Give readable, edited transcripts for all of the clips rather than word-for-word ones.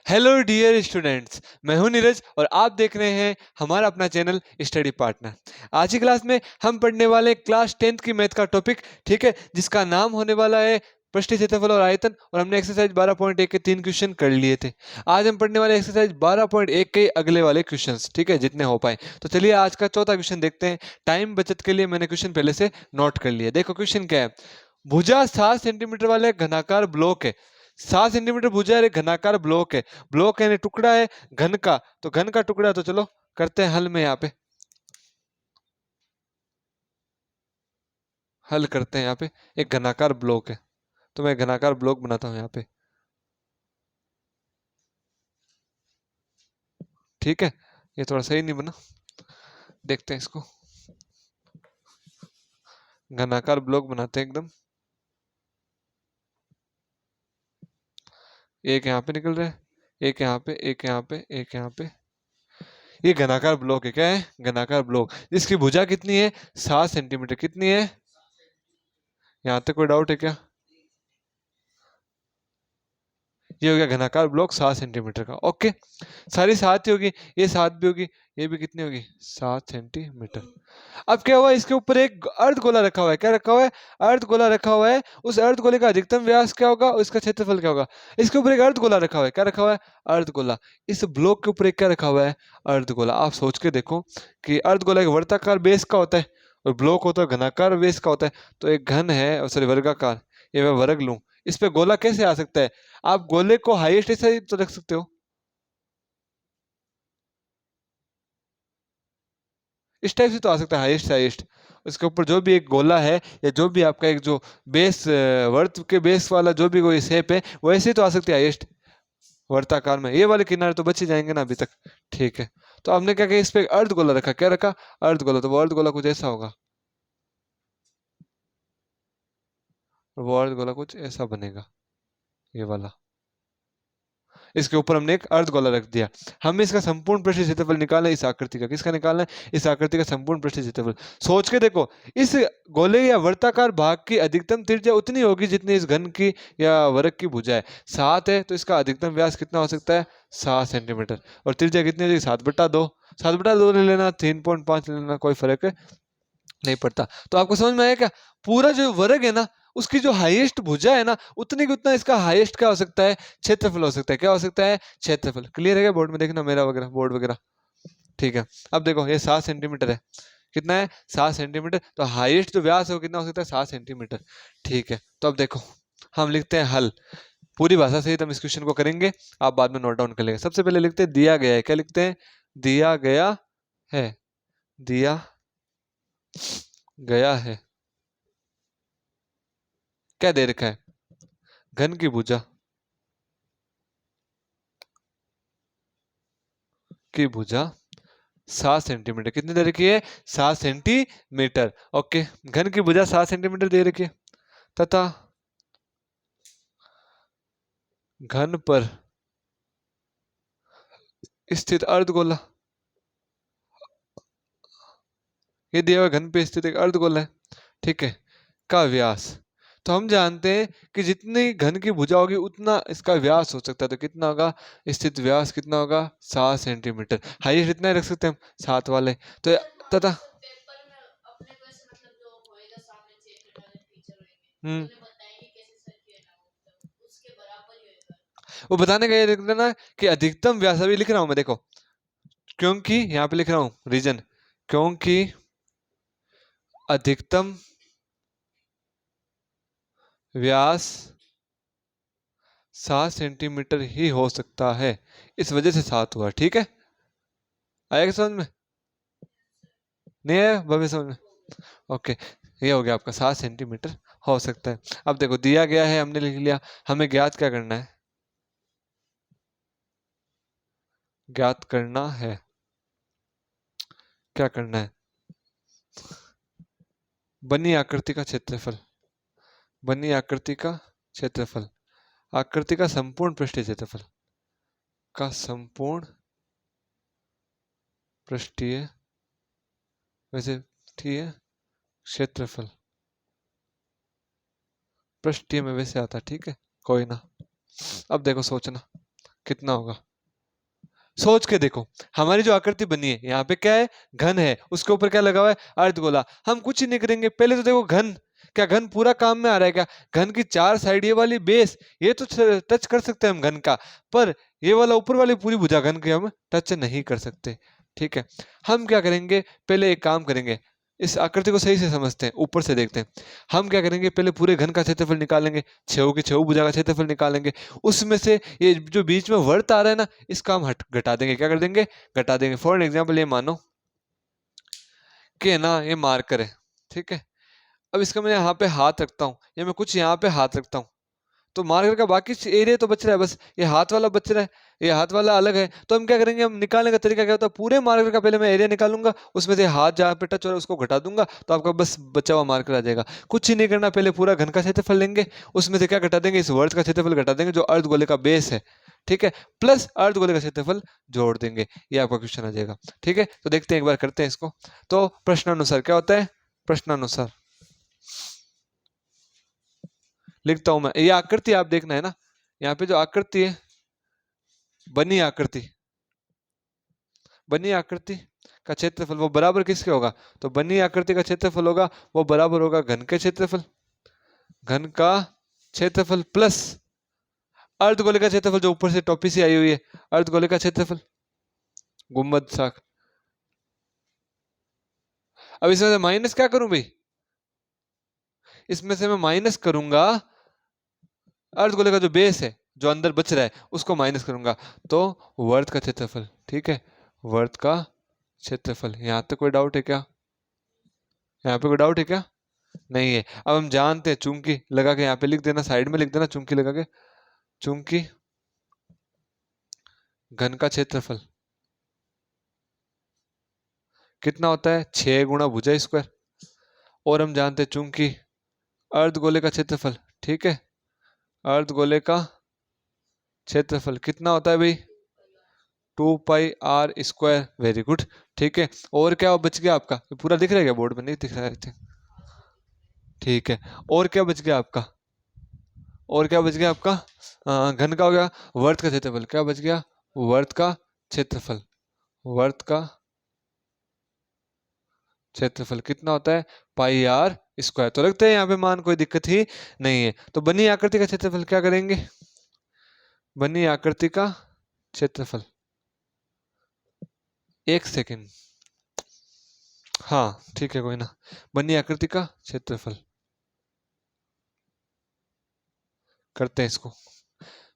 Hello dear students, मैं हूं नीरज और आप देख रहे हैं हमारा अपना चैनल स्टडी पार्टनर। आज की क्लास में हम पढ़ने वाले क्लास 10th की मैथ का टॉपिक, ठीक है, जिसका नाम होने वाला है पृष्ठीय क्षेत्रफल और आयतन। और हमने एक्सरसाइज 12.1 के 3 क्वेश्चन कर लिए थे। आज हम पढ़ने वाले एक्सरसाइज 12.1 के अगले वाले क्वेश्चंस, ठीक है, जितने हो पाए। तो चलिए आज का चौथा क्वेश्चन देखते हैं। टाइम बचत के लिए मैंने क्वेश्चन पहले से नोट कर लिया। देखो क्वेश्चन क्या है। भुजा 7 सेंटीमीटर वाले घनाकार ब्लॉक है। 7 सेंटीमीटर भुजा एक घनाकार ब्लॉक है। ब्लॉक यानी टुकड़ा है घन का, तो घन का टुकड़ा। तो चलो करते हैं हल में, यहाँ पे हल करते हैं। यहाँ पे एक घनाकार ब्लॉक है, तो मैं घनाकार ब्लॉक बनाता हूँ यहाँ पे, ठीक है। ये थोड़ा सही नहीं बना, देखते हैं इसको। घनाकार ब्लॉक बनाते हैं एकदम। एक यहाँ पे निकल रहा है, एक यहाँ पे, एक यहाँ पे, एक यहाँ पे। ये घनाकार ब्लॉक है। क्या है? घनाकार ब्लॉक। जिसकी भुजा कितनी है? 7 सेंटीमीटर। कितनी है? यहाँ तक कोई डाउट है क्या? ये हो गया घनाकार ब्लॉक 7 सेंटीमीटर का। ओके, सारी 7 ही होगी, ये 7 भी होगी, ये भी कितनी होगी? 7 सेंटीमीटर। अब क्या हुआ, इसके ऊपर एक अर्धगोला रखा हुआ है। क्या रखा हुआ है? अर्धगोला रखा हुआ है। उस अर्धगोले का अधिकतम व्यास क्या होगा और इसका क्षेत्रफल क्या होगा? इसके ऊपर एक अर्धगोला रखा हुआ है। क्या रखा हुआ है? अर्धगोला। इस ब्लॉक के ऊपर एक क्या रखा हुआ है? अर्धगोला। आप सोच के देखो कि अर्धगोला एक वर्ताकार बेस का होता है और ब्लॉक होता है घनाकार बेस का होता है। तो एक घन है, सॉरी वर्गाकार, ये मैं वर्ग लूं, इस पे गोला कैसे आ सकता है? आप गोले को हाईएस्ट ऐसे ही तो रख सकते हो, इस टाइप से तो आ सकता है, हाईएस्ट से हाईएस्ट। उसके ऊपर जो भी एक गोला है या जो भी आपका एक जो बेस, वर्त के बेस वाला जो भी कोई शेप है, वैसे ही तो आ सकती है हाईएस्ट वर्ताकार में। ये वाले किनारे तो बच ही जाएंगे ना अभी तक, ठीक है। तो हमने क्या किया, इस पे अर्ध गोला रखा। क्या रखा? अर्ध गोला। तो वो अर्ध गोला कुछ ऐसा होगा, वो अर्ध गोला कुछ ऐसा बनेगा, ये वाला। इसके ऊपर हमने एक अर्धगोला रख दिया। हमें इसका संपूर्ण पृष्ठीय क्षेत्रफल निकालना है। इस आकृति का किसका निकालना है? इस आकृति का संपूर्ण पृष्ठीय क्षेत्रफल। सोच के देखो, इस गोले या वर्ताकार भाग की अधिकतम त्रिज्या उतनी होगी जितनी इस घन की या वर्ग की भुजा है। 7 है तो इसका अधिकतम व्यास कितना हो सकता है? 7 सेंटीमीटर। और त्रिज्या कितनी हो जाएगी? 7/2। 7/2 ले लेना, 3.5 ले लेना, कोई फर्क नहीं पड़ता। तो आपको समझ में आया क्या? पूरा जो वर्ग है ना, उसकी जो हाईएस्ट भुजा है ना, उतनी की उतना इसका हाईएस्ट क्या हो सकता है? क्षेत्रफल हो सकता है। क्या हो सकता है? क्षेत्रफल। क्लियर है क्या? बोर्ड में देखना, मेरा वगैरह बोर्ड वगैरह, ठीक है। अब देखो ये 7 सेंटीमीटर है। कितना है? 7 सेंटीमीटर। तो हाईएस्ट जो व्यास है वो कितना हो सकता है? 7 सेंटीमीटर, ठीक है। तो अब देखो हम लिखते हैं हल। पूरी भाषा सहित हम इस क्वेश्चन को करेंगे, आप बाद में नोट डाउन कर लेंगे। सबसे पहले लिखते हैं दिया गया है। क्या लिखते हैं? दिया गया है। दिया गया है। क्या दे रखा है? घन की भुजा, की भुजा 7 सेंटीमीटर। कितनी दे रखी है? 7 सेंटीमीटर। ओके, घन की भुजा 7 सेंटीमीटर दे रखी है तथा घन पर स्थित अर्धगोला, ये दिया हुआ घन पे स्थित एक अर्धगोला है, ठीक है, का व्यास। तो हम जानते हैं कि जितनी घन की भुजा होगी उतना इसका व्यास हो सकता है। तो कितना होगा? स्थित व्यास कितना होगा? 7 सेंटीमीटर। हाईएस्ट इतना ही रख सकते हैं हम, 7 वाले। तो तथा हम्म वो बताने का ये लिख देना कि अधिकतम व्यास, अभी लिख रहा हूं मैं, देखो, क्योंकि यहाँ पे लिख रहा हूं रीजन, क्योंकि अधिकतम व्यास 7 सेंटीमीटर ही हो सकता है, इस वजह से 7 हुआ, ठीक है। आएगा समझ में? नहीं आया भव्य समझ में? ओके, ये हो गया आपका 7 सेंटीमीटर हो सकता है। अब देखो दिया गया है, हमने लिख लिया। हमें ज्ञात क्या करना है? ज्ञात करना है, क्या करना है? बनी आकृति का क्षेत्रफल। बनी आकृति का क्षेत्रफल, आकृति का संपूर्ण पृष्ठीय क्षेत्रफल, का संपूर्ण पृष्ठीय, वैसे ठीक है, क्षेत्रफल पृष्ठीय में वैसे आता है, ठीक है, कोई ना। अब देखो सोचना कितना होगा? सोच के देखो, हमारी जो आकृति बनी है यहाँ पे क्या है? घन है, उसके ऊपर क्या लगा हुआ है? अर्धगोला। हम कुछ ही नहीं करेंगे, पहले तो देखो घन, क्या घन पूरा काम में आ रहा है क्या? घन की चार साइड, ये वाली बेस, ये तो टच कर सकते हैं हम घन का, पर ये वाला ऊपर वाली पूरी भुजा घन की हम टच नहीं कर सकते। ठीक है, हम क्या करेंगे, पहले एक काम करेंगे, इस आकृति को सही से समझते हैं, ऊपर से देखते हैं। हम क्या करेंगे, पहले पूरे घन का क्षेत्रफल निकालेंगे, छेव की छेव भुजा का क्षेत्रफल निकालेंगे, उसमें से ये जो बीच में वर्त आ रहा है ना, इसका हम हट घटा देंगे। क्या कर देंगे? घटा देंगे। फॉर एग्जाम्पल ये मानो कि ना ये मार्कर है, ठीक है, अब इसका मैं यहाँ पे हाथ रखता हूँ, या मैं कुछ यहाँ पे हाथ रखता हूँ, तो मार्कर का बाकी एरिया तो बच रहा है, बस ये हाथ वाला बच रहा है, ये हाथ वाला अलग है। तो हम क्या करेंगे, हम निकालने का तरीका क्या होता है, पूरे मार्कर का पहले मैं एरिया निकालूंगा, उसमें से हाथ जहाँ पे टच हो रहा है उसको घटा दूंगा, तो आपका बस बचा हुआ मार्कर आ जाएगा। कुछ ही नहीं करना, पहले पूरा घन का क्षेत्रफल लेंगे, उसमें से क्या घटा देंगे, इस वर्ग का क्षेत्रफल घटा देंगे जो अर्धगोले का बेस है, ठीक है, प्लस अर्धगोले का क्षेत्रफल जोड़ देंगे, ये आपका क्वेश्चन आ जाएगा। ठीक है, तो देखते हैं, एक बार करते हैं इसको। तो प्रश्नानुसार क्या होता है? प्रश्नानुसार लिखता हूं मैं, ये आकृति आप देखना है ना, यहाँ पे जो आकृति है, बनी आकृति, बनी आकृति का क्षेत्रफल वो बराबर किसके होगा? तो बनी आकृति का क्षेत्रफल होगा वो बराबर होगा घन के क्षेत्रफल, घन का क्षेत्रफल प्लस अर्धगोले का क्षेत्रफल जो ऊपर से टॉपी से आई हुई है, अर्धगोले का क्षेत्रफल, गुम्बद साख। अब इसमें से माइनस क्या करूं भाई? इसमें से मैं माइनस करूंगा अर्धगोले का जो बेस है, जो अंदर बच रहा है, उसको माइनस करूंगा, तो वर्त का क्षेत्रफल। ठीक है, वर्त का क्षेत्रफल। यहां तक कोई डाउट है क्या? यहाँ पे कोई डाउट है क्या? नहीं है। अब हम जानते हैं, चूंकि लगा के यहाँ पे लिख देना, साइड में लिख देना चूंकि लगा के, चूंकि घन का क्षेत्रफल कितना होता है? 6 गुणा भुजा स्क्वायर। और हम जानते हैं चूंकि अर्धगोले का क्षेत्रफल, ठीक है, अर्धगोले का क्षेत्रफल कितना होता है भाई? 2πr²। Very good. ठीक है, और क्या बच गया आपका? पूरा दिख रहा है क्या? बोर्ड में नहीं दिख रहा है। ठीक है, और क्या बच गया आपका? और क्या बच गया आपका? घन का हो गया, वर्त का क्षेत्रफल क्या बच गया? वर्त का क्षेत्रफल, वर्त का क्षेत्रफल कितना होता है? πr²। तो लगता है यहाँ पे मान कोई दिक्कत ही नहीं है। तो बनी आकृति का क्षेत्रफल क्या करेंगे? बनी आकृति का क्षेत्रफल, एक सेकेंड, हाँ ठीक है, कोई ना, बनी आकृति का क्षेत्रफल करते हैं इसको।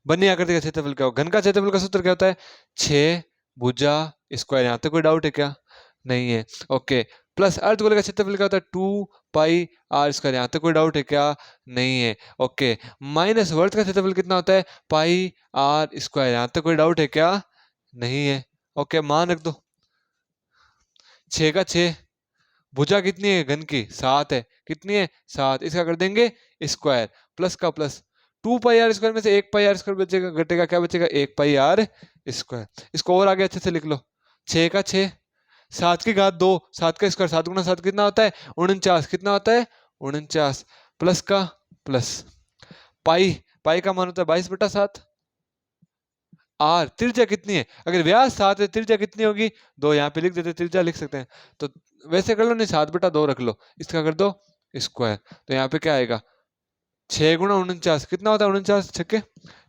बनी आकृति का क्षेत्रफल क्या होगा? घन का क्षेत्रफल का सूत्र क्या होता है? 6 भुजा स्क्वायर। यहाँ तक कोई डाउट है क्या? नहीं है। ओके, प्लस अर्धगोले का क्षेत्रफल क्या होता है? 2πr²। यहाँ तक कोई डाउट है क्या? नहीं है। ओके, माइनस वर्त का क्षेत्रफल कितना होता है? πr²। यहाँ तक कोई डाउट है क्या? नहीं है। ओके, मान रख दो, 6 का 6, भुजा कितनी है घन की? 7 है। कितनी है? 7। इसका कर देंगे स्क्वायर, प्लस का प्लस, 2πr² में से 1πr² बचेगा, घटेगा, क्या बचेगा? 1πr²। इसको और आगे अच्छे से लिख लो, 6 का 6, 7 की घात 2, 7 का स्क्वायर, 7 गुना 7 कितना होता है? 49। कितना होता है? 49, प्लस का प्लस, पाई, पाई का मान होता है 22/7। आर, त्रिज्या कितनी है? अगर व्यास 7 है, त्रिज्या कितनी होगी? 2। यहाँ पे लिख देते, त्रिज्या लिख सकते हैं, तो वैसे कर लो, नहीं 7/2 रख लो, इसका कर दो स्क्वायर। तो यहाँ पे क्या आएगा? 6 गुणा 49 कितना होता है? 49 छक्के,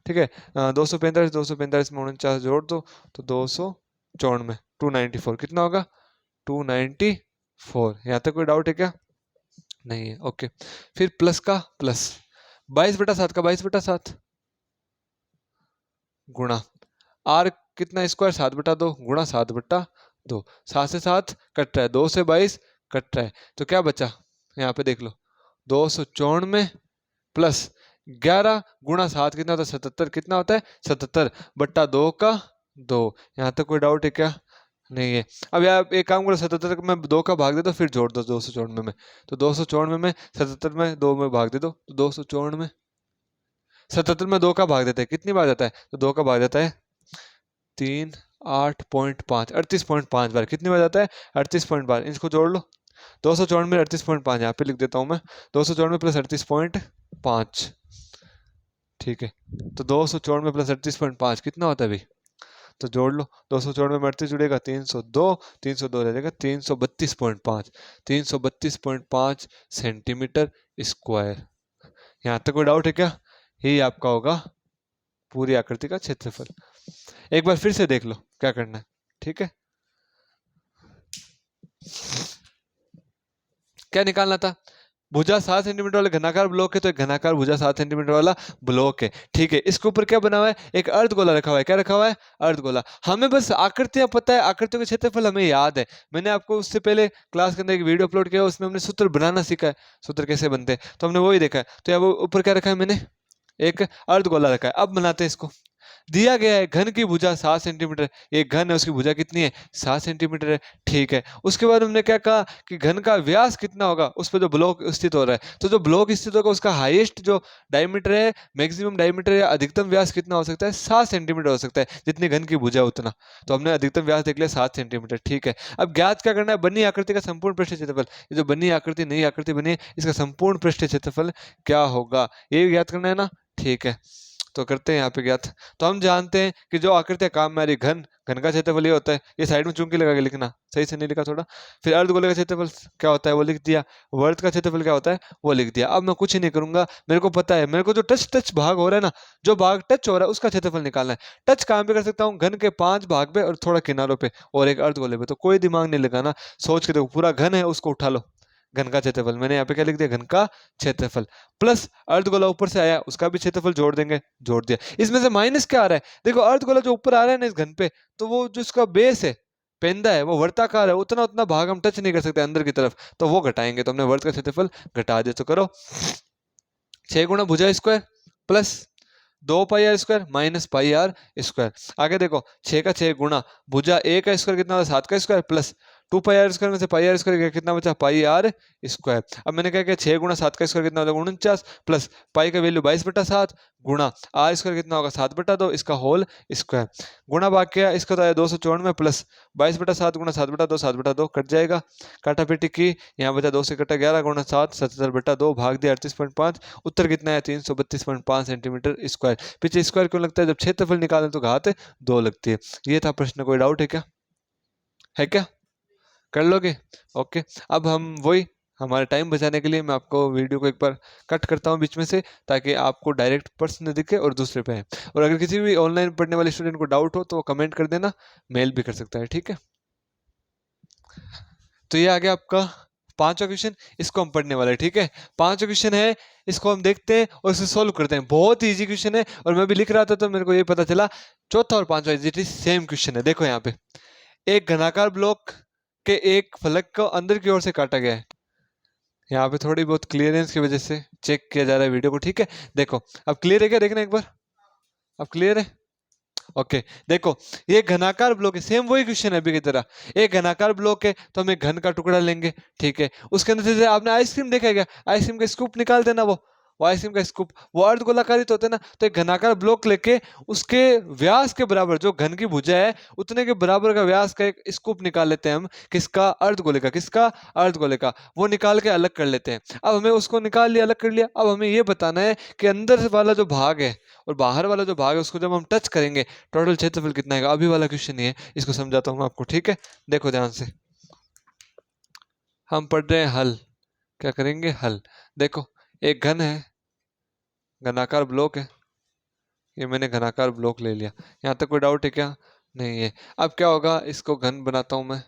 ठीक है, 245, 245 में 49 जोड़ दो तो 294, 294 कितना होगा? 294। यहाँ तक कोई डाउट है क्या? नहीं है। ओके, फिर प्लस का प्लस, 22/7 का 22/7 गुणा आर कितना स्क्वायर? 7/2 गुणा 7/2, 7 से 7 कट रहा है, 2 से 22 कट रहा है, तो क्या बचा? यहाँ पे देख लो, 294 प्लस 11 गुणा 7 कितना होता है? 77। कितना होता है? 77/2 का 2। यहाँ तक कोई डाउट है क्या? नहीं है। अब यार एक काम करो, 77 में 2 का भाग दे दो, फिर जोड़ दो 294 में, तो 294 में 77 में 2 में भाग दे दो, तो 294 में 77 में 2 का भाग देते हैं, कितनी बार जाता है? तो 2 का भाग जाता है 3, 8.5, 38.5 बार। कितनी बार जाता है? 38.5। इसको जोड़ लो, 294 में 38.5, यहाँ पे लिख देता हूँ मैं, 294 प्लस 38.5, ठीक है, तो 294 प्लस 38.5 कितना होता है अभी, तो जोड़ लो, 294 में 38 जुड़ेगा 302, 302 रह जाएगा 332.5, 332.5 सेंटीमीटर स्क्वायर। यहाँ तक कोई डाउट है क्या? यही आपका होगा पूरी आकृति का क्षेत्रफल। एक बार फिर से देख लो क्या करना है, ठीक है। क्या निकालना था? भुजा 7 सेंटीमीटर वाले घनाकार ब्लॉक है, तो एक घनाकार भुजा 7 सेंटीमीटर वाला ब्लॉक है, ठीक है। इसके ऊपर क्या बना हुआ है? एक अर्धगोला रखा हुआ है। क्या रखा हुआ है? अर्धगोला। हमें बस आकृतियां पता है, आकृतियों के क्षेत्रफल हमें याद है। मैंने आपको उससे पहले क्लास के अंदर एक वीडियो अपलोड किया, उसमें हमने सूत्र बनाना सीखा है, सूत्र कैसे बनते हैं, तो हमने वही देखा है। तो यहाँ ऊपर क्या रखा है मैंने? एक अर्धगोला रखा है। अब बनाते हैं इसको। दिया गया है घन की भुजा 7 सेंटीमीटर, एक घन है उसकी भुजा कितनी है? 7 सेंटीमीटर है, ठीक है। उसके बाद हमने क्या कहा कि घन का व्यास कितना होगा उस पर जो ब्लॉक स्थित हो रहा है, तो जो ब्लॉक स्थित होगा उसका हाईएस्ट जो डायमीटर है, मैक्सिमम डायमीटर या अधिकतम व्यास कितना हो सकता है? 7 सेंटीमीटर हो सकता है, जितनी घन की भुजा उतना। तो हमने अधिकतम व्यास देख लिया 7 सेंटीमीटर, ठीक है। अब ज्ञात क्या करना है? बनी आकृति का संपूर्ण पृष्ठ क्षेत्रफल। ये जो बनी आकृति, नई आकृति बनी है, इसका संपूर्ण पृष्ठ क्षेत्रफल क्या होगा, ये ज्ञात करना है ना, ठीक है। तो करते हैं यहाँ पे ज्ञात। तो हम जानते हैं कि जो आकृतियां काम में आ रही, घन, घन का क्षेत्रफल ये होता है, ये साइड में चुंकी लगा के लिखना, सही से नहीं लिखा थोड़ा। फिर अर्धगोले का क्षेत्रफल क्या होता है वो लिख दिया, वर्त का क्षेत्रफल क्या होता है वो लिख दिया। अब मैं कुछ नहीं करूंगा, मेरे को पता है, मेरे को जो टच भाग हो रहा है ना, जो भाग टच हो रहा है उसका क्षेत्रफल निकालना है। टच कहाँ पे कर सकता हूँ? घन के 5 भाग पे और थोड़ा किनारों पे और एक अर्धगोले पे। तो कोई दिमाग नहीं लगाना, सोच के देखो, पूरा घन है उसको उठा लो, घन का क्षेत्रफल। मैंने यहाँ पे क्या लिख दिया? घन का क्षेत्रफल प्लस अर्धगोला ऊपर से आया उसका भी क्षेत्रफल जोड़ देंगे, जोड़ दिया। इसमें से माइनस क्या आ रहा है? देखो अर्धगोला जो ऊपर आ रहा है ना इस घन पे, तो वो जो इसका बेस है, पेंदा है, वो वर्ताकार है, उतना उतना भाग हम टच नहीं कर सकते अंदर की तरफ, तो वो घटाएंगे। तो हमने वर्त का क्षेत्रफल घटा दिया। तो करो 6 गुणा भुजा square plus 2 pi r square minus pi r square. आगे देखो 6 का 6 गुणा भुजा 1 का स्क्वायर कितना होता है? 7 का square plus 2 pi r square में से पाई आर स्क्वायर कितना बचा? Pi r square. अब मैंने क्या किया? 6 गुणा 7 का स्क्वायर कितना होता है? 49 प्लस पाई का वैल्यू 22/7 गुणा आर स्क्वायर कितना होगा? 7/2 इसका होल स्क्वायर। गुणा भाग किया, इसका तो आया 294 प्लस 22/7 गुणा 7/2, 7/2 कट जाएगा, काटा पेटी की, यहाँ बचा 2 से कटा 11 गुणा 7, 77/2 भाग दिया 38.5। उत्तर कितना है? 332.5 सेंटीमीटर स्क्वायर। पीछे स्क्वायर क्यों लगता है? जब क्षेत्रफल निकालें तो घात 2 लगती है। ये था प्रश्न। कोई डाउट है क्या? है क्या? कर लोगे? ओके। अब हम वही, हमारे टाइम बचाने के लिए मैं आपको वीडियो को एक बार कट करता हूँ बीच में से, ताकि आपको डायरेक्ट प्रश्न दिखे और दूसरे पे है। और अगर किसी भी ऑनलाइन पढ़ने वाले स्टूडेंट को डाउट हो तो वो कमेंट कर देना, मेल भी कर सकता है, ठीक है। तो ये आ गया आपका 5वां क्वेश्चन, इसको हम पढ़ने वाले हैं, ठीक है। 5वां क्वेश्चन है, इसको हम देखते हैं और इसे सोल्व करते हैं। बहुत इजी क्वेश्चन है, और मैं भी लिख रहा था तो मेरे को ये पता चला चौथा और 5वां इट इज सेम क्वेश्चन है। देखो यहाँ पे एक घनाकार ब्लॉक के एक फलक को अंदर की ओर से काटा गया है। यहाँ पे थोड़ी बहुत क्लियरेंस की वजह से चेक किया जा रहा है वीडियो को, ठीक है। देखो अब क्लियर है क्या? देखना एक बार, अब क्लियर है? ओके देखो, ये घनाकार ब्लॉक है, सेम वही क्वेश्चन है अभी की तरह। एक घनाकार ब्लॉक है तो हम एक घन का टुकड़ा लेंगे, ठीक है। उसके अंदर से आपने आइसक्रीम देखा है क्या? आइसक्रीम का स्कूप निकाल देना, वो आइसक्रीम का स्कूप, वो अर्धगोलाकारित होते हैं ना। तो एक घनाकार ब्लॉक लेके उसके व्यास के बराबर, जो घन की भुजा है उतने के बराबर का व्यास का एक स्कूप निकाल लेते हैं हम। किसका? अर्धगोले का। किसका? अर्धगोले का। वो निकाल के अलग कर लेते हैं। अब हमें उसको निकाल लिया, अलग कर लिया। अब हमें ये बताना है कि अंदर वाला जो भाग है और बाहर वाला जो भाग है उसको जब हम टच करेंगे टोटल क्षेत्रफल कितना आएगा। अभी वाला क्वेश्चन ही है, इसको समझाता हूँ आपको, ठीक है। देखो ध्यान से, हम पढ़ रहे हैं हल। क्या करेंगे? हल। देखो एक घन है, घनाकार ब्लॉक है, ये मैंने घनाकार ब्लॉक ले लिया। यहाँ तक कोई डाउट है क्या? नहीं है। अब क्या होगा? इसको घन बनाता हूं मैं,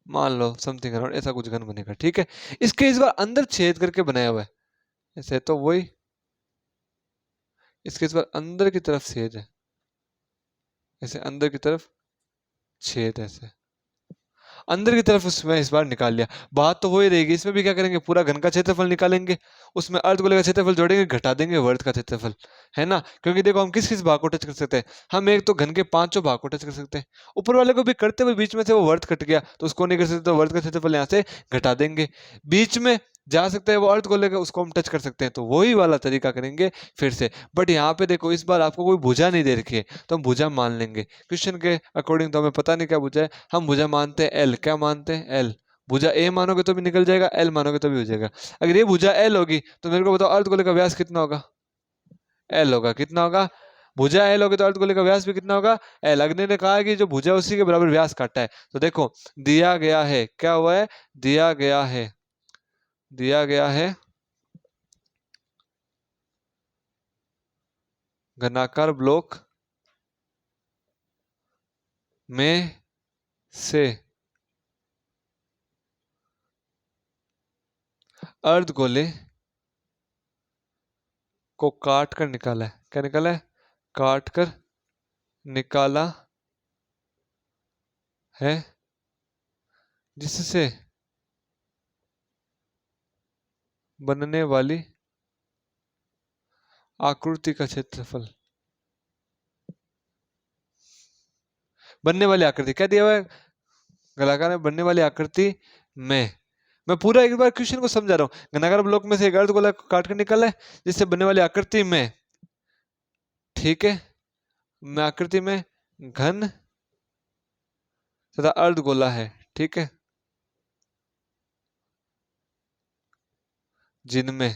मान लो समथिंग अराउंड ऐसा कुछ घन बनेगा, ठीक है। इसके इस बार अंदर छेद करके बनाया हुआ है, ऐसे तो वही, इसके इस बार अंदर की तरफ छेद है, ऐसे अंदर की तरफ छेद, ऐसे अंदर की तरफ उसमें इस बार निकाल लिया। बात तो वही रहेगी, इसमें भी क्या करेंगे? पूरा घन का क्षेत्रफल निकालेंगे, उसमें अर्धगोले का क्षेत्रफल जोड़ेंगे, घटा देंगे वर्त का क्षेत्रफल, है ना। क्योंकि देखो हम किस किस भाग को टच कर सकते हैं? हम एक तो घन के 5 भाग को टच कर सकते हैं, ऊपर वाले को भी करते हुए बीच में से वो वर्त कट गया तो उसको नहीं कर सकते, तो वर्त का क्षेत्रफल यहाँ से घटा देंगे। बीच में जा सकता है वो अर्धगोले का, उसको हम टच कर सकते हैं, तो वही वाला तरीका करेंगे फिर से। बट यहाँ पे देखो इस बार आपको कोई भुजा नहीं दे रखी है, तो हम भुजा मान लेंगे। क्वेश्चन के अकॉर्डिंग तो हमें पता नहीं क्या भुजा है, हम भुजा मानते हैं एल। क्या मानते हैं? एल। भुजा ए मानोगे तो भी निकल जाएगा, एल मानोगे तो भी हो जाएगा। अगर ये भुजा एल होगी तो मेरे को बताओ अर्धगोले का व्यास कितना होगा, एल होगा। कितना होगा, भुजा एल होगी तो अर्धगोले का व्यास भी कितना होगा, एल। अग्नि ने कहा है कि जो भुजा उसी के बराबर व्यास काटा है, तो देखो दिया गया है, क्या हुआ है, दिया गया है, दिया गया है घनाकार ब्लॉक में से अर्धगोले को काट कर निकाला है, क्या निकाला है, काट कर निकाला है, जिससे बनने वाली आकृति का क्षेत्रफल, बनने वाली आकृति क्या दिया हुआ है, गोलाकार में बनने वाली आकृति में, मैं पूरा एक बार क्वेश्चन को समझा रहा हूँ। घनाकार ब्लॉक में से एक अर्धगोला काट कर निकाला है जिससे बनने वाली आकृति में, ठीक है, में आकृति में घन तथा अर्धगोला है, ठीक है, जिनमें,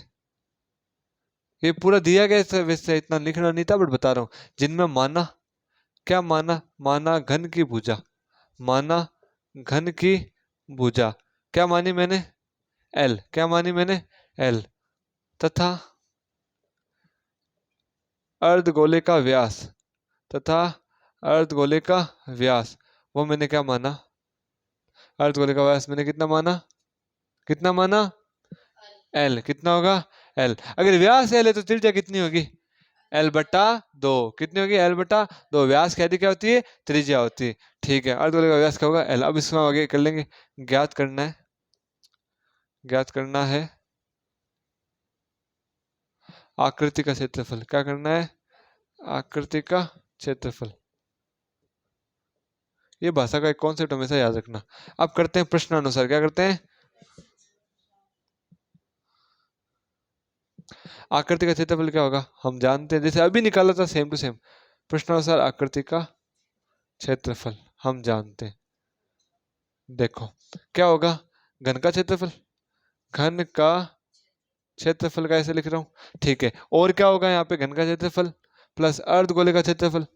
ये पूरा दिया गया है, वैसे इतना लिखना नहीं था बट बता रहा हूं, जिनमें माना, क्या माना, माना घन की भुजा, माना घन की भुजा, क्या मानी मैंने, एल, क्या मानी मैंने, एल, तथा अर्धगोले का व्यास, तथा अर्धगोले का व्यास वो मैंने क्या माना, अर्धगोले का व्यास मैंने कितना माना, कितना माना, एल, कितना होगा, एल। अगर व्यास एल है तो त्रिज्या कितनी होगी, एल बटा दो, कितनी होगी, एल बटा दो। व्यास की आधी क्या होती है, त्रिज्या होती है, ठीक है। अर्धगोले का व्यास क्या होगा, एल। अब इसको आगे कर लेंगे, ज्ञात करना है, ज्ञात करना है आकृति का क्षेत्रफल, क्या करना है, आकृति का क्षेत्रफल। ये भाषा का एक कॉन्सेप्ट हमेशा याद रखना। अब करते हैं प्रश्नानुसार, क्या करते हैं, आकृति का क्षेत्रफल क्या होगा हम जानते हैं, जैसे अभी निकाला था सेम टू सेम। प्रश्नानुसार आकृति का क्षेत्रफल हम जानते हैं। देखो क्या होगा, घन का क्षेत्रफल, घन का क्षेत्रफल का ऐसे लिख रहा हूं, ठीक है। और क्या होगा यहाँ पे, घन का क्षेत्रफल प्लस अर्धगोले का क्षेत्रफल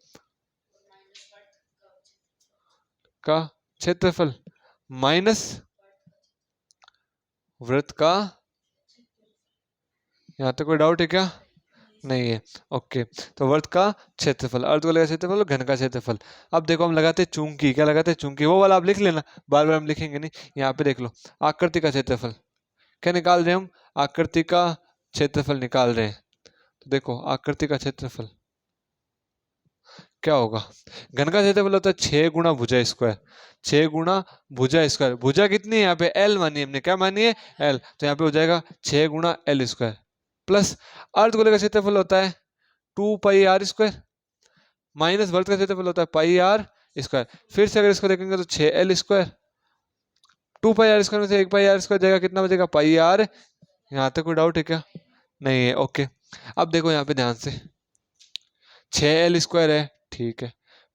का क्षेत्रफल माइनस वृत्त का, यहाँ तक कोई डाउट है क्या, नहीं है, ओके। तो वृत्त का क्षेत्रफल, अर्धगोले का क्षेत्रफल और घन का क्षेत्रफल। अब देखो हम लगाते हैं चूंकि, क्या लगाते हैं, चूंकि। वो वाला आप लिख लेना, बार बार हम लिखेंगे नहीं। यहाँ पे देख लो, आकृति का क्षेत्रफल क्या निकाल रहे हैं हम, आकृति का क्षेत्रफल निकाल रहे हैं। तो देखो आकृति का क्षेत्रफल क्या होगा, घन का क्षेत्रफल होता है 6 गुणा भुजा स्क्वायर, 6 गुणा भुजा स्क्वायर। भुजा कितनी है यहाँ पे, एल मानी है हमने, क्या मानी है, एल। तो यहाँ पे हो जाएगा 6 गुणा एल स्क्वायर प्लस अर्धगोले का क्षेत्रफल होता है 2 पाई आर स्क्वायर माइनस वृत्त का क्षेत्रफल होता है पाई आर स्क्वायर। फिर से अगर इसको देखेंगे तो 6 L square, 2 pi r square में से 1 पाई आर स्क्वायर जाएगा, कितना बचेगा, पाई आर। यहाँ तक कोई डाउट है क्या, नहीं है, ओके। अब देखो यहाँ पे ध्यान से, 6 एल स्क्वायर है, ठीक है,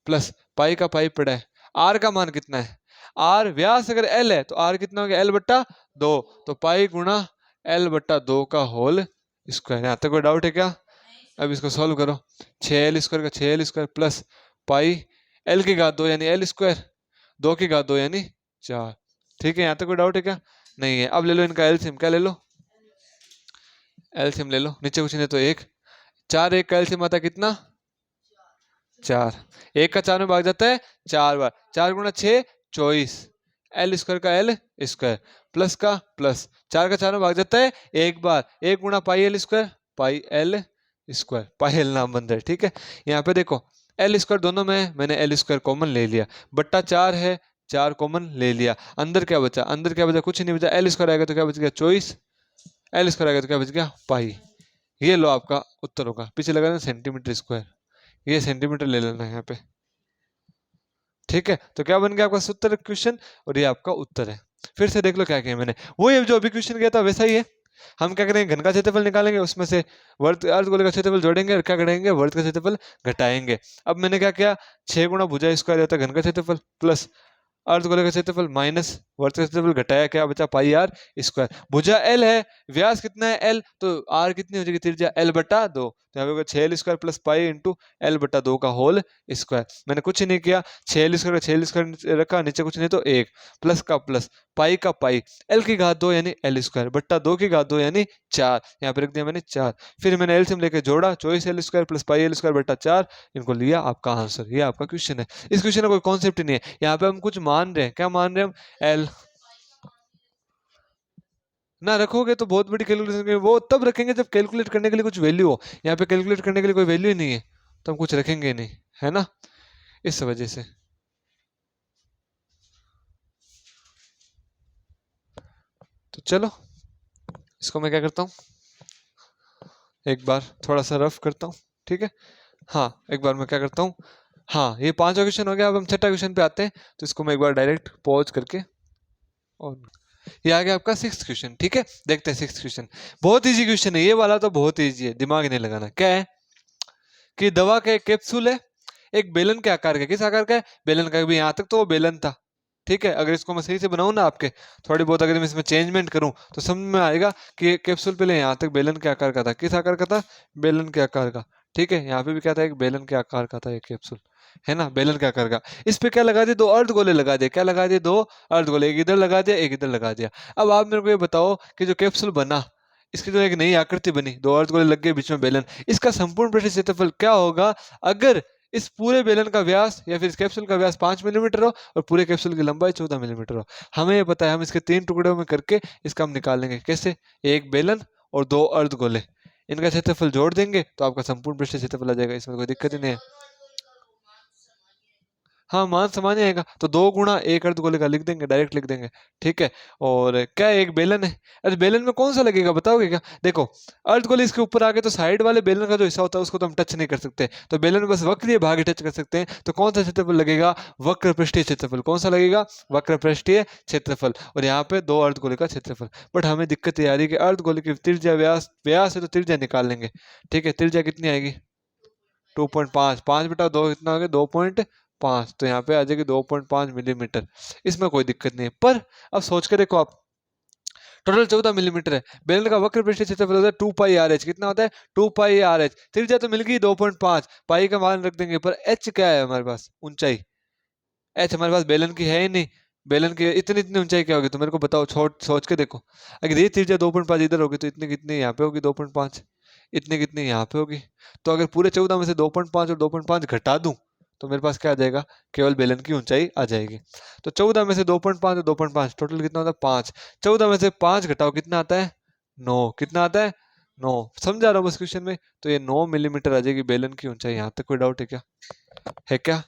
प्लस पाई का पाई पड़ा है, आर का मान कितना है, आर व्यास अगर एल है तो आर कितना हो गया, एल बट्टा 2, तो पाई गुणा एल बट्टा 2 का होल स्क्वायर। यहाँ तक कोई डाउट है क्या, अब इसको सॉल्व करो, 6 एल स्क्वायर का 6 L square plus pi L की घात 2 यानी एल स्क्वायर, 2 की घात 2 यानी 4, ठीक है। यहाँ तक कोई डाउट है क्या, नहीं है। अब ले लो इनका एलसीएम, क्या ले लो, एलसीएम ले लो, नीचे कुछ नहीं तो 1, 4 1 का एलसीएम आता है कितना, 4, 1 का 4 में भाग जाता है 4 बार, 4 गुणा 6 24, एल स्क्वायर का एल स्क्वायर प्लस का प्लस, 4 का 4 में भाग जाता है 1 बार, 1 गुणा pi L square, pi L square, pi L नाम बन रहा है, ठीक है। यहाँ पे देखो एल स्क्वायर दोनों में मैंने एल स्क्वायर कॉमन ले लिया, बट्टा 4 है, 4 कॉमन ले लिया, अंदर क्या बचा, अंदर क्या बचा, कुछ नहीं बचा, एल स्क्वायर आएगा तो क्या बच गया 24, एल स्क्वायर आएगा तो क्या बच गया पाई। ये लो आपका उत्तर होगा, पीछे लगा ना सेंटीमीटर स्क्वायर, ये सेंटीमीटर ले लेना है यहाँ पे, ठीक है। तो क्या बन गया आपका उत्तर क्वेश्चन, और ये आपका उत्तर है। फिर से देख लो क्या किया मैंने, वो ये जो अभी क्वेश्चन किया था वैसा ही है। हम क्या करेंगे, घन का क्षेत्रफल निकालेंगे, उसमें से वर्त अर्धगोले का क्षेत्रफल जोड़ेंगे और क्या करेंगे, वर्त का क्षेत्रफल घटाएंगे। अब मैंने क्या किया, 6 गुणा भुजा स्क्वायर होता है घन का क्षेत्रफल प्लस अर्धगोले का क्षेत्रफल माइनस वर्त का क्षेत्रफल घटाया, क्या बचा पाई आर स्क्वायर। भुजा एल है, व्यास कितना है एल, तो आर कितनी हो जाएगी त्रिज्या एल बटा दो, तो यहाँ पे 6 square plus pi into L बटा दो का होल स्क्वायर। मैंने कुछ नहीं किया, 6 स्क्वायर का 6 स्क्वायर रखा, नीचे कुछ नहीं तो एक, प्लस का प्लस, पाई का पाई, एल की घात दो यानी एल स्क्वायर बट्टा दो की घात दो यानी 4, यहाँ पे रख दिया मैंने 4। फिर मैंने एलसीएम लेके जोड़ा, 24 L square plus pi L square बट्टा 4, इनको लिया, आपका आंसर। ये आपका क्वेश्चन है। इस क्वेश्चन में कोई कॉन्सेप्ट नहीं है, यहाँ पे हम कुछ मान रहे हैं। क्या मान रहे हैं हम? एल ना रखोगे तो बहुत बड़ी कैलकुलेशन, वो तब रखेंगे जब कैलकुलेट करने के लिए कुछ वैल्यू हो। यहाँ पे कैलकुलेट करने के लिए कोई वैल्यू ही नहीं है, तो हम कुछ रखेंगे नहीं, है ना, इस वजह से। तो चलो इसको मैं क्या करता हूँ, एक बार थोड़ा सा रफ करता हूँ, ठीक है। हाँ एक बार मैं क्या करता हूँ, हाँ ये 5वां क्वेश्चन हो गया। अब हम 6ठा क्वेश्चन पे आते हैं, तो इसको मैं एक बार डायरेक्ट पॉज करके, और ये आ गया आपका 6th क्वेश्चन, ठीक है। देखते हैं 6th क्वेश्चन, बहुत इजी क्वेश्चन है ये वाला, तो बहुत इजी है, दिमाग नहीं लगाना। क्या है कि दवा का एक कैप्सूल है, एक बेलन के आकार का, किस आकार का है, बेलन का। भी यहाँ तक तो वो बेलन था, ठीक है। अगर इसको मैं सही से बनाऊं ना आपके, थोड़ी बहुत अगर मैं इसमें चेंजमेंट करूं, तो समझ में आएगा कि कैप्सूल पहले यहाँ तक बेलन के आकार का था। किस आकार का था? बेलन के आकार का, ठीक है। यहाँ पे भी क्या था, एक बेलन के आकार का था एक कैप्सूल, है ना, बेलन के आकार का। इस पे क्या लगा दिए, दो अर्धगोले लगा दिए। क्या लगा दिए? दो अर्धगोले, एक इधर लगा दिया, एक इधर लगा दिया। अब आप मेरे को ये बताओ कि जो कैप्सूल बना, इसकी जो एक नई आकृति बनी, दो अर्धगोले लग गए, बीच में बेलन, इसका संपूर्ण पृष्ठीय क्षेत्रफल क्या होगा अगर इस पूरे बेलन का व्यास या फिर इस कैप्सूल का व्यास 5 मिलीमीटर हो और पूरे कैप्सूल की लंबाई 14 मिलीमीटर हो। हमें ये पता है, हम इसके 3 टुकड़ों में करके इसका हम निकाल लेंगे। कैसे? एक बेलन और दो अर्धगोले, इनका क्षेत्रफल जोड़ देंगे तो आपका संपूर्ण पृष्ठीय क्षेत्रफल आ जाएगा। इसमें कोई दिक्कत ही नहीं है। हाँ मान समान ही आएगा, तो 2 गुणा एक अर्धगोले का लिख देंगे, डायरेक्ट लिख देंगे, ठीक है। और क्या एक बेलन है, अरे बेलन में कौन सा लगेगा बताओगे क्या? देखो अर्धगोले इसके ऊपर आ गए, तो साइड वाले बेलन का जो हिस्सा होता है उसको तो हम टच नहीं कर सकते, तो बेलन में बस वक्रीय भाग टच कर सकते हैं। तो कौन सा क्षेत्रफल लगेगा? वक्र पृष्ठीय क्षेत्रफल। कौन सा लगेगा? वक्र पृष्ठीय क्षेत्रफल। और यहाँ पे दो अर्धगोले का क्षेत्रफल। बट हमें दिक्कत ये आ रही है कि अर्धगोले की त्रिज्या, व्यास, व्यास है तो त्रिज्या निकाल लेंगे, ठीक है। त्रिज्या कितनी आएगी? 2.5, 5 बटा 2 कितना हो गया? 2.5, तो यहाँ पे आ जाएगी 2.5 मिलीमीटर। इसमें कोई दिक्कत नहीं है, पर अब सोच के देखो आप, टोटल 14 मिलीमीटर है। बेलन का वक्र पृष्ठीय क्षेत्रफल होता है 2 पाई आर एच। कितना होता है? 2 पाई आर एच। त्रिज्या तो मिल गई 2.5, पाई का मान रख देंगे, पर एच क्या है हमारे पास? ऊंचाई। एच हमारे पास बेलन की है ही नहीं। बेलन की इतनी इतनी ऊंचाई क्या होगी, तो मेरे को बताओ, सोच के देखो। अगर ये त्रिज्या 2.5 इधर होगी, तो इतनी कितनी यहाँ पे होगी? 2.5। इतनी कितनी यहाँ पे होगी। तो अगर पूरे 14 में से 2.5 और 2.5 घटा दूं, तो मेरे पास क्या आ जाएगा? केवल बेलन की ऊंचाई आ जाएगी। तो 14 में से 2.5 और 2.5 टोटल कितना होता है? 5। 14 में से 5 घटाओ, कितना आता है? 9। कितना आता है? 9। समझा रहा हूँ बस क्वेश्चन में। तो ये 9 मिलीमीटर आ जाएगी बेलन की ऊंचाई। यहाँ तक कोई डाउट है क्या? है क्या?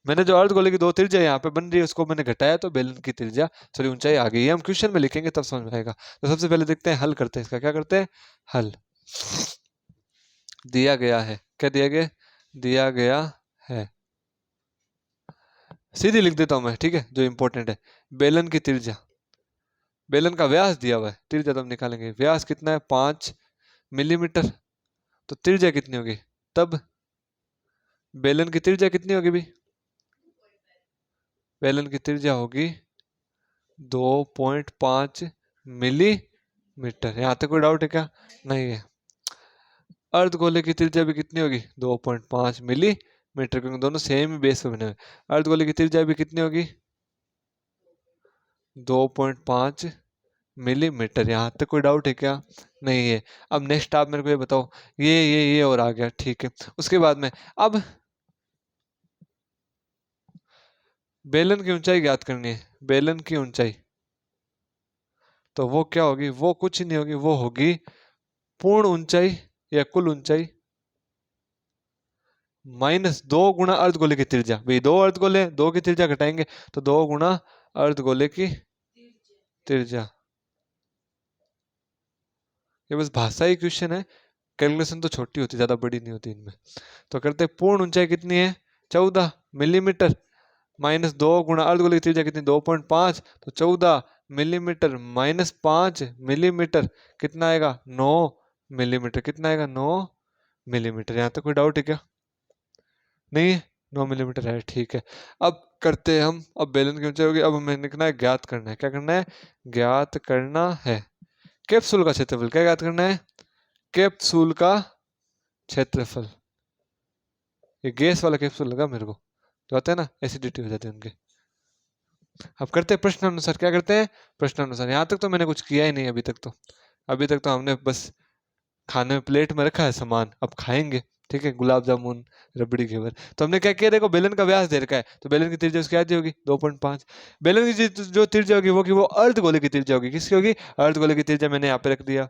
मैंने जो अर्धगोले की दो त्रिज्या यहाँ पे बन रही है उसको मैंने घटाया, तो बेलन की त्रिज्या, सॉरी ऊंचाई आ गई है। हम क्वेश्चन में लिखेंगे तब समझ में आएगा। तो सबसे पहले देखते हैं, हल करते हैं इसका। क्या करते हैं? हल। दिया गया है, क्या दिया गया? दिया गया है, सीधी लिख देता हूं मैं, ठीक है, जो इंपॉर्टेंट है। बेलन की त्रिज्या, बेलन का व्यास दिया हुआ है, त्रिज्या तो हम निकालेंगे। व्यास कितना है? 5 मिलीमीटर। तो त्रिज्या कितनी होगी तब? बेलन की त्रिज्या कितनी होगी भी? बेलन की त्रिज्या होगी 2.5 मिलीमीटर। यहाँ तक कोई डाउट है क्या? नहीं है। अर्धगोले की त्रिज्या भी कितनी होगी? 2.5 मिलीमीटर, क्योंकि दोनों सेम ही बेस पे बने हुए। अर्धगोले की त्रिज्या भी कितनी होगी? 2.5 मिलीमीटर। यहाँ तक कोई डाउट है क्या? नहीं है। अब नेक्स्ट आप मेरे को ये बताओ, ये और आ गया, ठीक है। उसके बाद में अब बेलन की ऊंचाई ज्ञात करनी है। बेलन की ऊंचाई, तो वो क्या होगी? वो कुछ नहीं होगी, वो होगी पूर्ण ऊंचाई या कुल ऊंचाई माइनस 2 गुणा अर्धगोले की त्रिज्या। भाई दो अर्धगोले, दो की त्रिज्या घटाएंगे, तो 2 गुणा अर्धगोले की त्रिज्या। ये बस भाषा ही क्वेश्चन है, कैलकुलेशन तो छोटी होती, ज्यादा बड़ी नहीं होती इनमें। तो करते हैं, पूर्ण ऊंचाई कितनी है? 14 मिलीमीटर, माइनस 2 गुणा अर्धगोले की त्रिज्या कितनी? 2.5, तो 14 मिलीमीटर माइनस 5 मिलीमीटर कितना आएगा? 9 मिलीमीटर। कितना आएगा? 9 मिलीमीटर। यहाँ तक कोई डाउट है क्या? नहीं है? 9 मिलीमीटर है, ठीक है। अब करते हैं हम। अब बेलन की ऊंचाई होगी, अब हमें लिखना है, ज्ञात करना है। क्या करना है? ज्ञात करना है कैप्सूल का क्षेत्रफल। क्या ज्ञात करना है? कैप्सूल का क्षेत्रफल। ये गैस वाला कैप्सूल लगा मेरे को, जो होता है ना, एसिडिटी हो जाती है उनके। अब करते हैं प्रश्नानुसार। क्या करते हैं? प्रश्नानुसार। यहाँ तक तो मैंने कुछ किया ही नहीं अभी तक तो। अभी तक तो हमने बस खाने में प्लेट में रखा है सामान, अब खाएंगे। ठीक है, गुलाब जामुन, रबड़ी घेवर। तो हमने क्या किया, देखो बेलन का व्यास दे रखा है, तो बेलन की त्रिज्या उसकी क्या होगी? 2.5। बेलन की जो त्रिज्या होगी वो अर्धगोले की त्रिज्या होगी। किसकी होगी? अर्धगोले की त्रिज्या मैंने यहाँ पे रख दिया।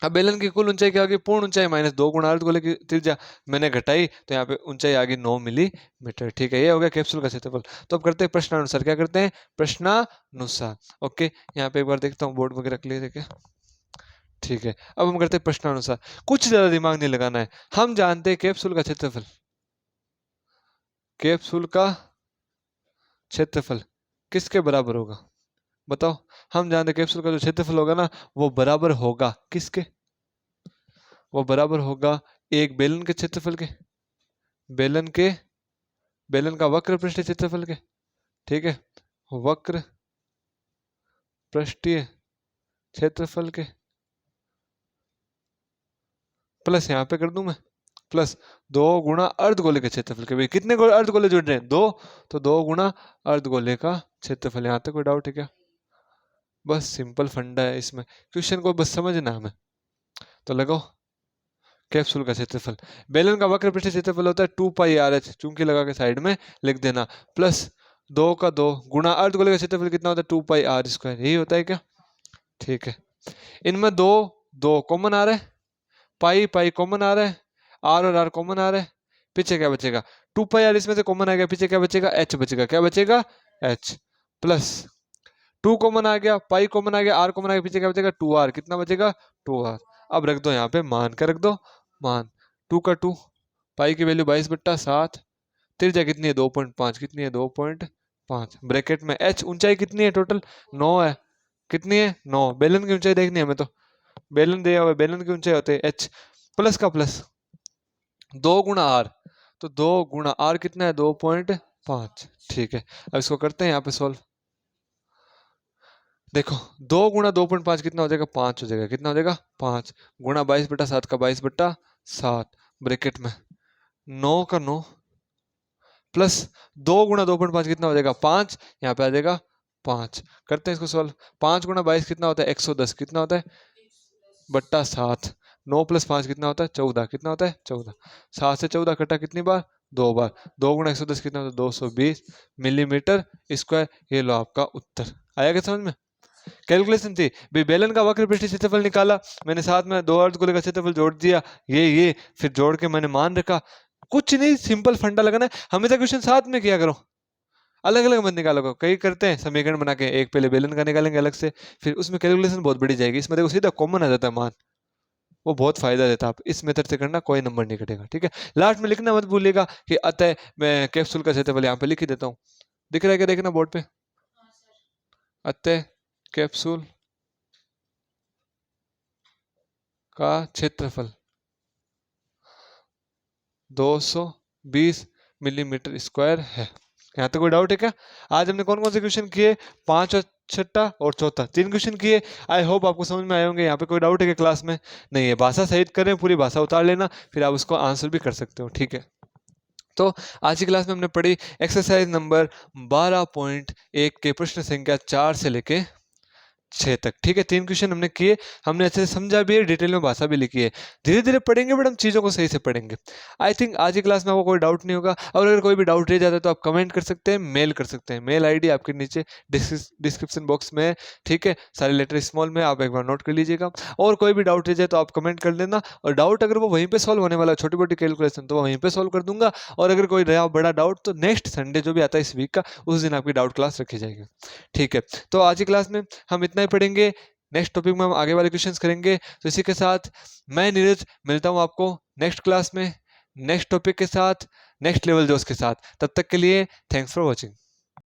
अब बेलन की कुल ऊंचाई क्या होगी? पूर्ण ऊंचाई माइनस 2 गुणा अर्धगोले की त्रिज्या मैंने घटाई, तो यहाँ पे ऊंचाई आ गई 9 मिलीमीटर। ठीक है, ये हो गया कैप्सूल का क्षेत्रफल। तो अब करते हैं प्रश्नानुसार। क्या करते हैं? प्रश्नानुसार। ओके, यहाँ पे एक बार देखता हूँ बोर्ड वगैरह क्लियर है क्या? ठीक है, अब हम करते हैं प्रश्नानुसार। कुछ ज्यादा दिमाग नहीं लगाना है। हम जानते हैं कैप्सूल का क्षेत्रफल। कैप्सूल का क्षेत्रफल किसके बराबर होगा? बताओ। हम जानते हैं कैप्सूल का जो क्षेत्रफल होगा ना, वो बराबर होगा किसके? वो बराबर होगा एक बेलन के क्षेत्रफल के। बेलन के, बेलन का वक्र पृष्ठीय क्षेत्रफल के। ठीक है, वक्र पृष्ठीय क्षेत्रफल के, प्लस यहाँ पे कर दूं मैं, प्लस 2 गुणा अर्धगोले के क्षेत्रफल के। भाई कितने अर्धगोले जुड़ रहे हैं? 2, तो 2 गुणा अर्धगोले का क्षेत्रफल। यहाँ तक कोई डाउट है क्या? बस सिंपल फंडा है इसमें, क्वेश्चन को बस समझना हमें। तो लगाओ कैप्सूल का क्षेत्रफल। बेलन का वक्र पृष्ठीय क्षेत्रफल होता है 2πRh, चूंकि लगा के साइड में लिख देना, प्लस 2 का 2 गुणा अर्धगोले का क्षेत्रफल कितना होता है? 2πr²। यही होता है क्या? ठीक है, इनमें 2 2 कॉमन आ रहा है, पाई पाई कॉमन आ रहा है, आर और आर कॉमन आ रहा है, पीछे क्या बचेगा? 2πr इसमें से कॉमन आ गया, पीछे क्या बचेगा? h बचेगा। क्या बचेगा? h। प्लस 2 कॉमन आ गया, पाई कॉमन आ गया, आर कॉमन आ गया, पीछे क्या बचेगा? 2r। कितना बचेगा? 2r। अब रख दो यहाँ पे मान। क्या रख दो? मान। 2 का 2, पाई की वैल्यू 22/7, त्रिज्या कितनी है? 2.5। कितनी है? 2.5। ब्रैकेट में h। ऊंचाई कितनी है टोटल? 9 है। कितनी है? 9। बेलन की ऊंचाई देखनी है हमें, तो बेलन दिया हुआ है, बेलन की ऊंचाई होते है h, प्लस का प्लस 2 गुणा आर, तो 2 गुणा आर कितना है? 2.5। ठीक है, अब इसको करते हैं यहाँ पे सॉल्व। देखो 2 गुणा 2.5 कितना हो जाएगा? 5 हो जाएगा। कितना हो जाएगा? 5 गुणा 22/7 का 22/7, ब्रैकेट में 9 का 9, प्लस 2 गुणा 2.5 कितना हो जाएगा? 5। यहाँ पे आ जाएगा 5। करते हैं इसको सॉल्व। 5 गुणा 22 कितना होता है? 110। कितना होता है? बट्टा 7। 9 प्लस 5 कितना होता है? 14। कितना होता है? 14। 7 से 14 कटा कितनी बार? 2 बार। 2 गुणा 110 कितना होता है? 220 मिलीमीटर स्क्वायर। ये लो आपका उत्तर। आया क्या समझ में? कैलकुलेशन थी भाई, बेलन का वक्र पृष्ठीय क्षेत्रफल निकाला मैंने, साथ में 2 अर्धगोले का क्षेत्रफल जोड़ दिया, ये फिर जोड़ के मैंने मान रखा। कुछ नहीं, सिंपल फंडा लगाना है। हमेशा क्वेश्चन साथ में किया करो, अलग अलग मत निकालो। कई करते हैं समीकरण बना के, एक पहले बेलन का निकालेंगे अलग से, फिर उसमें कैलकुलेशन बहुत बड़ी जाएगी। इसमें देखो सीधा कॉमन आ जाता है मान, वो बहुत फायदा देता है। आप इस मेथड से करना, कोई नंबर नहीं कटेगा। ठीक है, लास्ट में लिखना मत भूलिएगा कि अतः, मैं कैप्सूल का क्षेत्रफल यहाँ पे लिख ही देता हूँ। दिख रहा है क्या? देखना बोर्ड पे, अतः कैप्सूल का क्षेत्रफल 220 मिलीमीटर स्क्वायर है। यहाँ तक कोई डाउट है क्या? आज हमने कौन कौन से क्वेश्चन किए? 5 और छठा और चौथा, 3 क्वेश्चन किए। आई होप आपको समझ में आए होंगे। यहाँ पे कोई डाउट है क्या क्लास में? नहीं है। भाषा सहित करें, पूरी भाषा उतार लेना, फिर आप उसको आंसर भी कर सकते हो। ठीक है, तो आज की क्लास में हमने पढ़ी एक्सरसाइज नंबर 12.1 के प्रश्न संख्या 4 से लेके 6 तक। ठीक है, 3 क्वेश्चन हमने किए, हमने अच्छे से समझा भी है, डिटेल में भाषा भी लिखी है। धीरे धीरे पढ़ेंगे बट हम चीज़ों को सही से पढ़ेंगे। आई थिंक आज की क्लास में आपको कोई डाउट नहीं होगा, और अगर कोई भी डाउट रह जाता है तो आप कमेंट कर सकते हैं, मेल कर सकते हैं। मेल आईडी आपके नीचे डिस्क्रिप्शन बॉक्स में है। ठीक है, सारे लेटर स्मॉल में, आप एक बार नोट कर लीजिएगा। और कोई भी डाउट रह जाए तो आप कमेंट कर देना, और डाउट अगर वो वहीं पर सॉल्व होने वाला है, छोटी मोटी कैलकुलेशन, तो वहीं पर सॉल्व कर दूंगा। और अगर कोई रहा बड़ा डाउट तो नेक्स्ट संडे जो भी आता है इस वीक का, उस दिन आपकी डाउट क्लास रखी जाएगी। ठीक है, तो आज की क्लास में हम इतना ही पढ़ेंगे। नेक्स्ट टॉपिक में हम आगे वाले क्वेश्चंस करेंगे। तो इसी के साथ मैं नीरज मिलता हूं आपको नेक्स्ट क्लास में, नेक्स्ट टॉपिक के साथ, नेक्स्ट लेवल जोश के साथ। तब तक के लिए थैंक्स फॉर वॉचिंग।